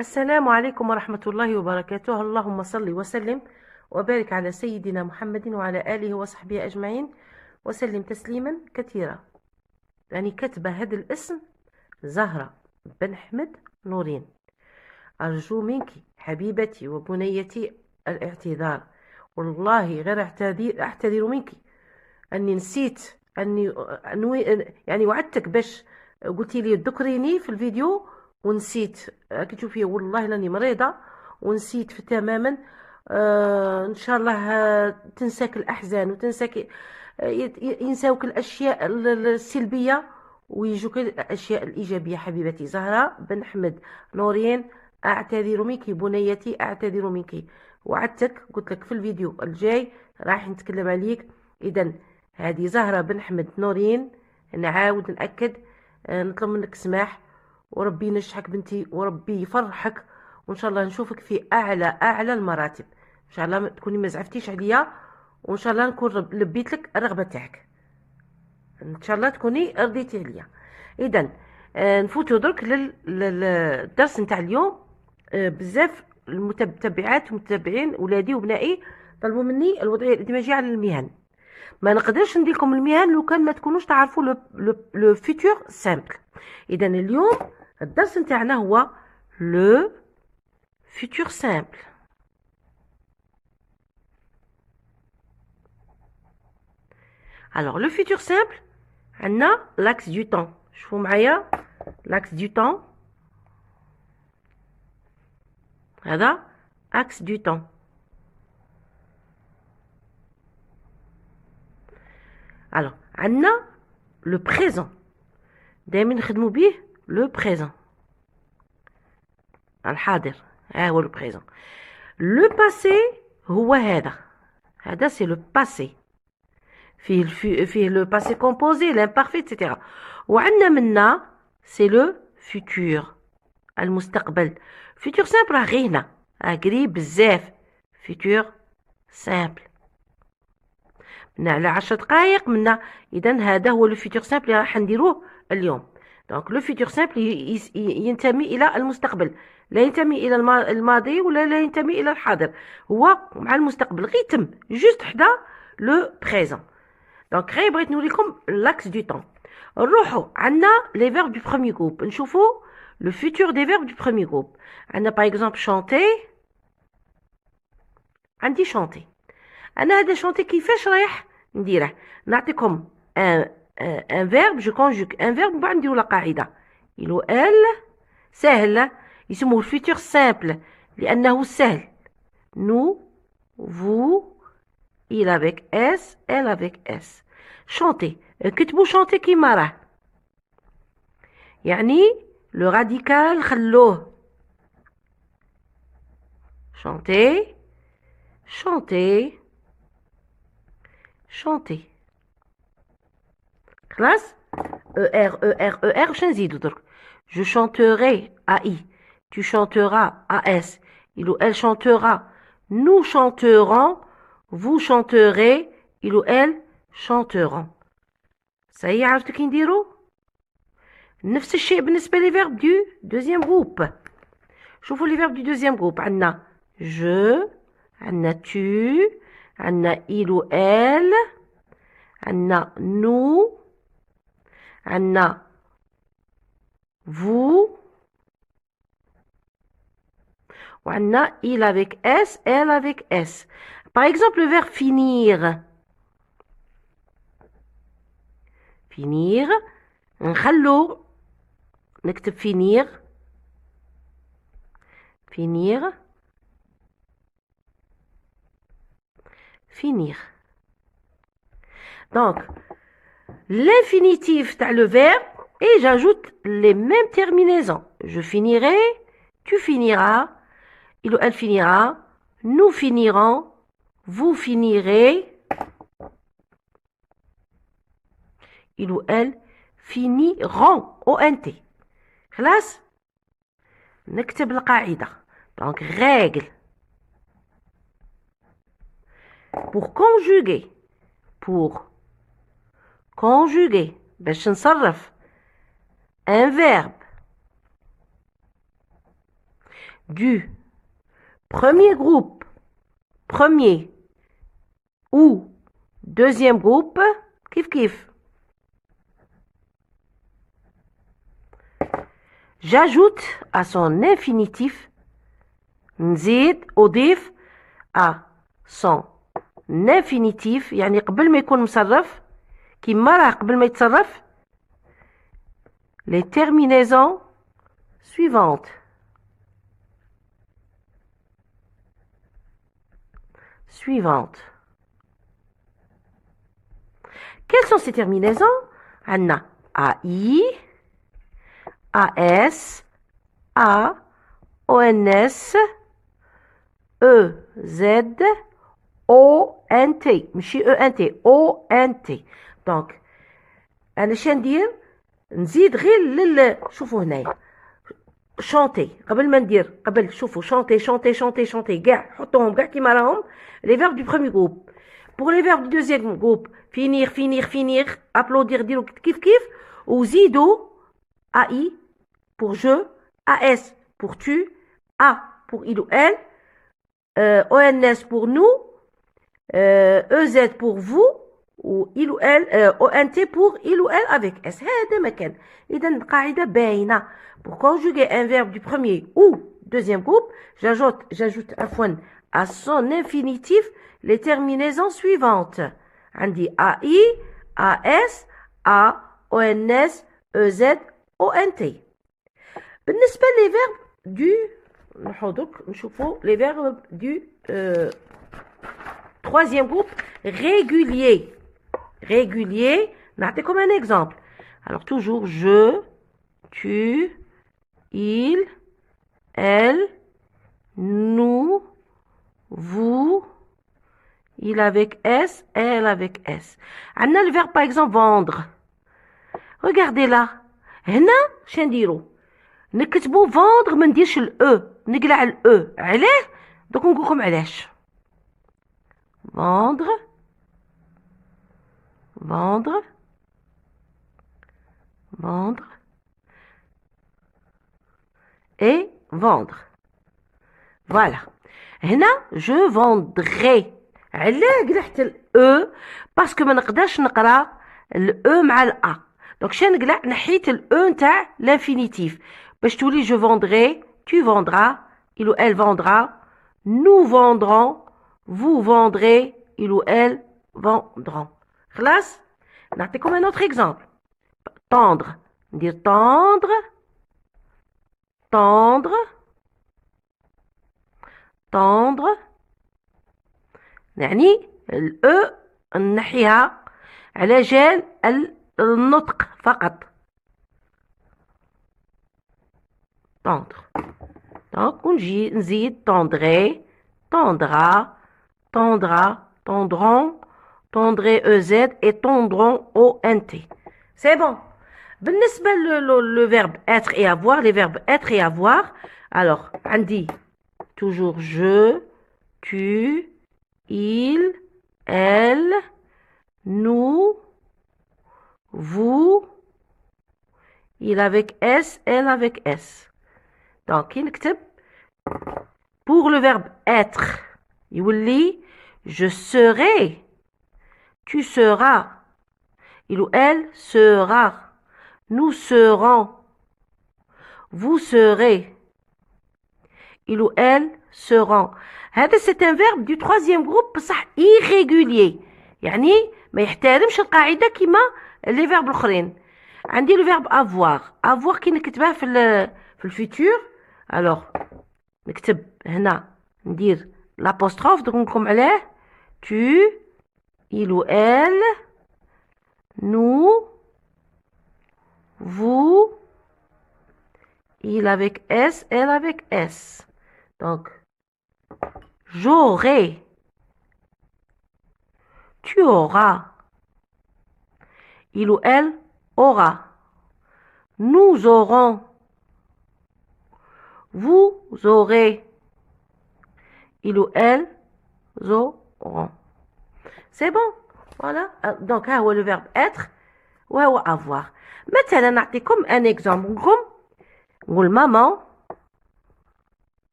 السلام عليكم ورحمة الله وبركاته. اللهم صل وسلم وبارك على سيدنا محمد وعلى آله وصحبه أجمعين وسلم تسليما كثيرا. يعني كتب هذا الاسم زهرة بن حمد نورين. أرجو منك حبيبتي وبنيتي الاعتذار، والله غير أعتذر منك أني نسيت يعني وعدتك باش قلتي لي ذكريني في الفيديو ونسيت. كي تشوفي والله راني مريضة ونسيت تماما. ان شاء الله تنساك الاحزان وتنساك، ينساوك الاشياء السلبية ويجوك الاشياء الايجابية. حبيبتي زهرة بن حمد نورين، اعتذر منك بنيتي، اعتذر منك. وعدتك قلت لك في الفيديو الجاي راح نتكلم عليك. اذا هذه زهرة بن حمد نورين، نعاود نأكد، نطلب منك سماح، وربي ينجحك بنتي وربي يفرحك، وان شاء الله نشوفك في اعلى المراتب. ان شاء الله تكوني ما زعفتيش عليا، وان شاء الله نكون لبيت لك الرغبه تاعك. ان شاء الله تكوني رضيتي عليا. اذا نفوتوا درك للدرس نتاع اليوم. بزاف المتابعات والمتابعين ولادي وبنائي طلبوا مني الوضعيه الادماجيه على المهن. ما نقدرش ندير لكم المهن لو كان ما تكونوش تعرفوا لو فيتور سامبل. اذا اليوم الدرس نتاعنا هو لو فيتور سامبل. Alors le futur simple عندنا l'axe du temps. شوفوا معايا l'axe du temps، هذا axe du temps. Alors عندنا le présent، دائما نخدموا به le présent، الحاضر هو le présent. le passé هو هذا c'est le passé، فيه le passé composé l'imparfait etc. وعندنا منا c'est le futur، المستقبل. futur simple راه غير هنا قريب بزاف. futur simple منا على 10 دقائق منا. اذا هذا هو لو فيتور سامبل اللي راح نديروه اليوم. دونك لو فيتور سامبل ينتمي الى المستقبل، لا ينتمي الى الماضي ولا لا ينتمي الى الحاضر، هو مع المستقبل غير تم جوست حدا لو بريزون. دونك غير بغيت نوريكم لاكس دو طون. نروحوا عندنا لي فيرب دو بروميي جروب، نشوفوا لو فيتور دي فيرب دو بروميي جروب. عندنا باغ اكزومبل شونتي، عندي شونتي. انا هذا شونتي كيفاش رايح نديره؟ نعطيكم ان فيرب، جو كونجوك ان فيرب، بعد نديروا لا قاعده. يلو ال سهل، يسموه الفيتور سامبل لانه سهل. نو، فو، il avec s, elle avec s. chanter، كتبوا chanter كيما راه، يعني لو راديكال خلوه chanter، chanter، chanter. خلاص. er باش نزيدو درك. je chanterai ai، tu chanteras as، il ou elle chantera، nous chanterons، vous chanterez، il ou elle chanteront. ça y est، عرفتو كي نديرو. نفس الشيء بالنسبة لي فيرب دو دوزيام جروب. شوفوا لي فيرب دو دوزيام جروب. عندنا je، عندنا tu، عندنا il ou elle، عندنا nous، عندنا vous، وعندنا il avec s، elle avec s. par exemple le verbe finir، finir نخلو نكتب finir، finir، finir. donc l'infinitif تاع le verbe et j'ajoute les mêmes terminaisons. je finirai، tu finiras، il ou elle finira، nous finirons، vous finirez، il ou elle finiront. ONT. خلاص. نكتب القاعدة. donc règle pour conjuguer، pour conjuguer باش نصرف un verbe du premier groupe, premier ou deuxième groupe, kif kif. J'ajoute à son infinitif, نزيد أضيف à son infinitif, يعني قبل ما يكون مصرف كيما راه قبل ما يتصرف les terminaisons suivantes. Quelles sont ces terminaisons? On a AI, AS, A, ONS, EZ, ONT. ماشي ENT, ONT. دونك انا شنو ندير؟ نزيد غير شوفوا هنايا شونتي قبل ما ندير قبل شوفوا شونتي كاع حطوهم كاع كيما راهم لي فيرب دو بروميير جروب. بور لي فيرب دو دوزيام جروب فينير ابلودير ديروا كيف وزيدوا AI pour je, AS pour tu, A pour il ou elle, ONS pour nous, EZ pour vous, ou il ou elle, ONT pour il ou elle avec S. هذا مكان. إذا قاعدة باينة. Pour conjuguer un verbe du premier ou deuxième groupe, j'ajoute à son infinitif les terminaisons suivantes. عندي AI, AS, A, ONS, EZ, ONT. بالنسبة لي فيرب دو نشوفوا les verbes du troisième groupe régulier. نعطيكم un exemple. Alors toujours je, tu, il, elle, nous, vous, il avec S, elle avec S. عندنا le verbe par exemple vendre. Regardez là. هنا شنديرو نكتبو فوندغ ما نديرش الاو نقلع الاو علاه دوك نقول لكم علاش فوندغ et vendre. Voilà. هنا je vendrai علاه قلعت الاو باسكو ما نقدرش نقرا الاو مع الا دونك شنو نقلع نحيت الاو نتاع l'infinitif باش تولي je vendrai, tu vendras, il ou elle vendra, nous vendrons, vous vendrez, il ou elle vendront. خلاص نعطيكم un autre exemple. Tendre, dire tendre يعني الاو نحيها على جال النطق فقط. Tendre. Donc, نزيد tendrai, tendra, tendront, tendrez EZ et tendront ONT. C'est bon. بالنسبة le verbe être et avoir, les verbes être et avoir, alors, عندي toujours je, tu, il, elle, nous, vous, il avec S, elle avec S. Donc, نكتب pour le verbe être يولي je serai, tu seras, il ou elle sera, nous serons, vous serez, il ou elle seront. هذا c'est un verbe du troisième groupe بصح irrégulier يعني ما يحترمش القاعدة كما les verbes الآخرين. عندي le verbe avoir كي نكتبها في الفيتور. alors نكتب هنا ندير l'apostrophe donc نقوم عليه tu, il ou elle, nous, vous, il avec S, elle avec S. Donc j'aurai, tu auras, il ou elle aura, nous aurons, vous aurez, il ou elle auront. C'est bon. Voilà. Donc ها هو le verbe être وهو avoir. مثلا نعطيكم un exemple. نقول maman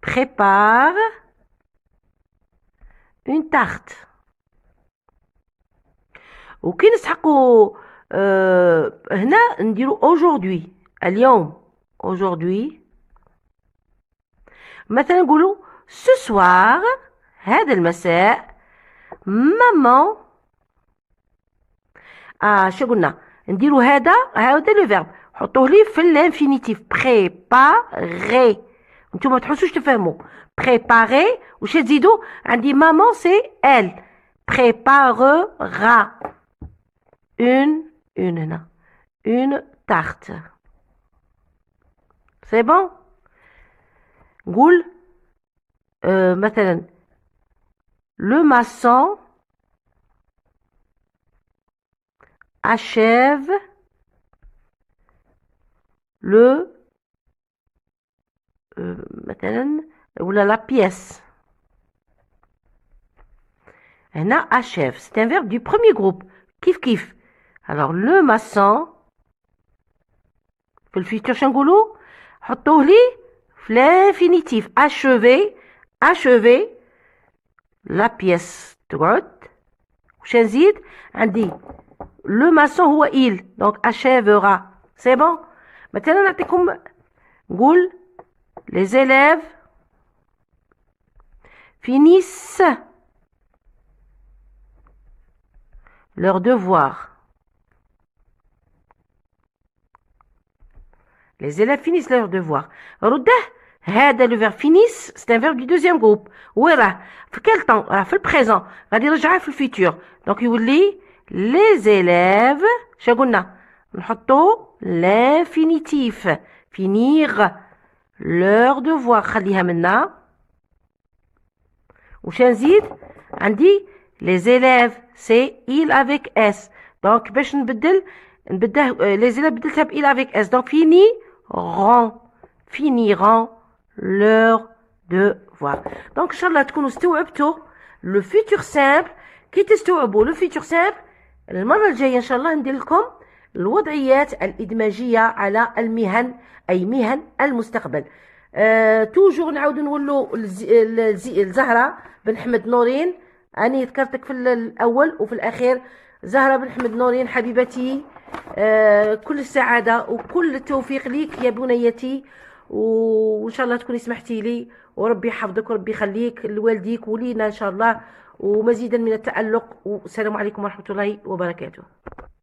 prépare une tarte. وكي نسحقوا هنا نديرو aujourd'hui اليوم aujourd'hui. مثلا نقولوا ce soir هذا المساء maman شو قلنا نديرو هذا لو فيرب حطوه لي في الانفينيتيف préparer. نتوما ما تحوسوش تفهموا préparer وش تزيدوا عندي maman سي elle préparera une tarte. C'est bon. نقول مثلا le maçon achève le مثلا ولا la pièce. هنا achève c'est un verbe du premier groupe كيف كيف. alors le maçon في الفيتور شنقولوا حطوه لي في l'infinitif achever la pièce تقعد. وش نزيد عندي le maçon هو il donc achèvera. c'est bon. مثلا نعطيكم نقول les élèves finissent leur devoir. Les élèves finissent leur devoir. رده هذا le verbe finissent c'est un verbe du deuxième groupe. وين راه في quel temps راه في البريزون غادي نرجعها في الفيتور دونك يولي les élèves شا قلنا نحطو l'infinitif finir leur devoir خليها منا. وش نزيد عندي les élèves c'est il avec s donc باش نبدله les élèves بدلتها ب il avec s donc finiront leur devoir. donc ان شاء الله تكونوا استوعبتوا le futur simple. كي تستوعبوا le futur simple المره الجايه ان شاء الله ندير لكم الوضعيات الادماجيه على المهن اي مهن المستقبل. توجور نعاودو نقولوا الزهره بن حمد نورين اني ذكرتك في الاول وفي الاخير. زهره بن حمد نورين حبيبتي كل السعاده وكل التوفيق ليك يا بنيتي وان شاء الله تكوني سمحتي لي وربي يحفظك وربي يخليك لوالديك ولينا ان شاء الله ومزيدا من التألق. والسلام عليكم ورحمه الله وبركاته.